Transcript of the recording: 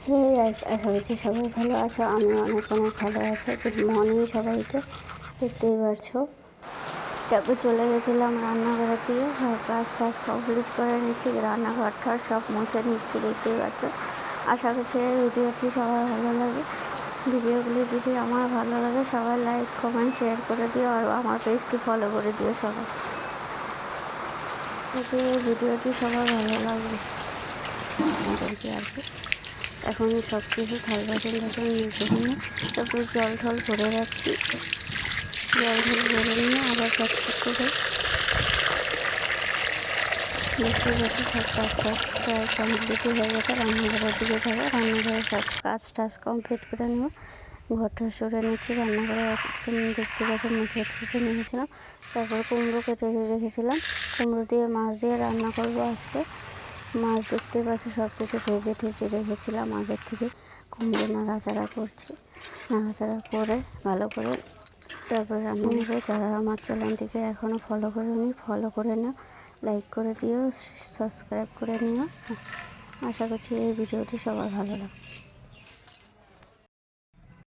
Hey guys, আশা করছি সবাই ভালো আছো। আমি অনেক ভালো আছি। গুড মর্নিং সবাইকে। দেখতেই পারছো, তারপর চলে গেছিলাম রান্নাঘরের দিকে। সব কাজ কমপ্লিট করে নিচ্ছি, রান্নাঘরটা সব মুছে নিচ্ছি। দেখতেই পাচ্ছ। আশা করছি এই ভিডিওটি সবার ভালো লাগে। ভিডিওগুলি যদি আমার ভালো লাগে সবাই লাইক কমেন্ট শেয়ার করে দিও, আর আমার পেজটি ফলো করে দিও সবাই। যদি এই ভিডিওটি সবার ভালো লাগবে আমাদেরকে আর কি। এখন সব কিছু থাল বাসন নিচে নিয়ে তারপর জল ঠল ভরে রাখছি। জল ঠল ভরে নিয়ে আবার কাজ করতে যাই। দেখতে পাচ্ছি সব কাজ টাজ প্রায় কমপ্লিটই হয়ে গেছে। রান্নাঘরের দিকে যাবো, রান্নাঘরে সব কাজ টাজ কমপ্লিট করে নেব। ঘরটা সরে নিচ্ছি। রান্নাঘরে একদম দেখতে পাচ্ছি মুছে নিয়েছিলাম। তারপর কুমড়ো কেটে রেখেছিলাম। কুমড়ো দিয়ে মাছ দিয়ে রান্না করবো আজকে। মাছ দেখতে পাচ্ছি সব কিছু ভেজে ঠেজে রেখেছিলাম আগের থেকে। কুমড়ো নাড়াচাড়া করছি, নাড়াচাড়া করে ভালো করে তারপর রান্না নেবো। যারা আমার চ্যানেলটিকে এখনও ফলো করেনি ফলো করে নাও, লাইক করে দিও, সাবস্ক্রাইব করে নিও। আশা করছি এই ভিডিওটি সবার ভালো লাগবে।